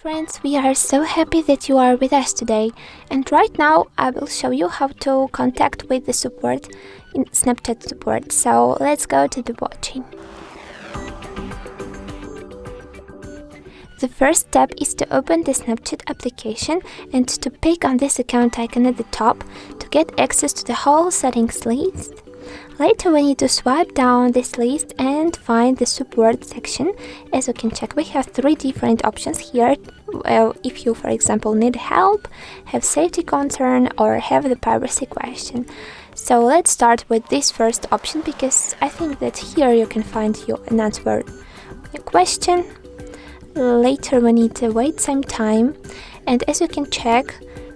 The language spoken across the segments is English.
Friends, we are so happy that you are with us today, and right now I will show you how to contact with the support in Snapchat support. So let's go to the watching. The first step is to open the Snapchat application and to pick on this account icon at the top to get access to the whole settings list. Later we need to swipe down this list and find the support section. As you can check, we have three different options here. If you, for example, need help, have safety concern, or have the privacy question. So let's start with this first option, because I think that here you can find an answer to your question. Later we need to wait some time, and as you can check,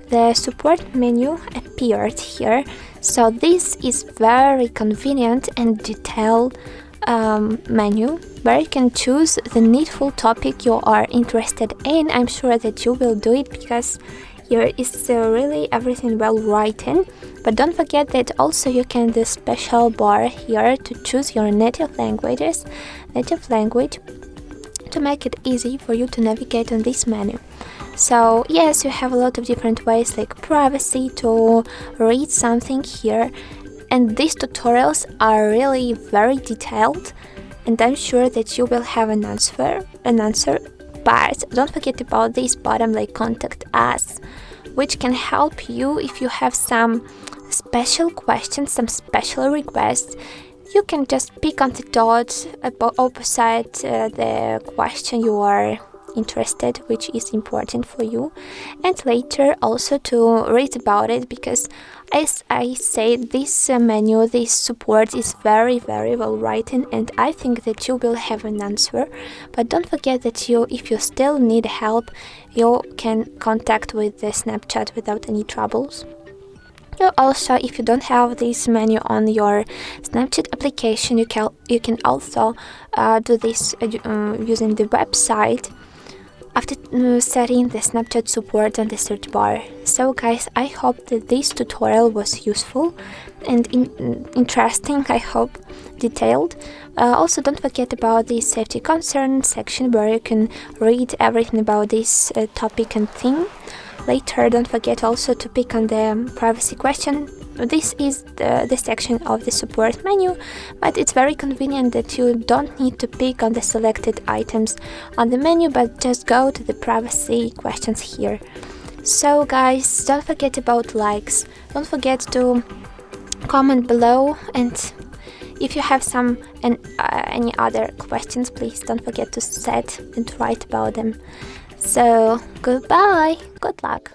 the support menu appeared here. So this is very convenient and detailed menu where you can choose the needful topic you are interested in. I'm sure that you will do it because here is really everything well written. But don't forget that also you can the special bar here to choose your native language to make it easy for you to navigate on this menu. So yes, you have a lot of different ways like privacy to read something here, and these tutorials are really very detailed, and I'm sure that you will have an answer. But don't forget about this bottom like contact us, which can help you if you have some special questions, some special requests. You can just pick on the dot opposite the question you are interested, which is important for you, and later also to read about it, because as I said, this menu, this support is very well written, and I think that you will have an answer. But don't forget that if you still need help, you can contact with the Snapchat without any troubles. You also, if you don't have this menu on your Snapchat application, you can also do this using the website after setting the Snapchat support on the search bar. So guys, I hope that this tutorial was useful and interesting, I hope detailed. Also don't forget about the safety concern section where you can read everything about this topic and theme. Later, don't forget also to pick on the privacy question. This is the section of the support menu, but it's very convenient that you don't need to pick on the selected items on the menu, but just go to the privacy questions here. So guys, don't forget about likes, don't forget to comment below, and if you have any other questions, please don't forget to set and write about them. So goodbye, good luck.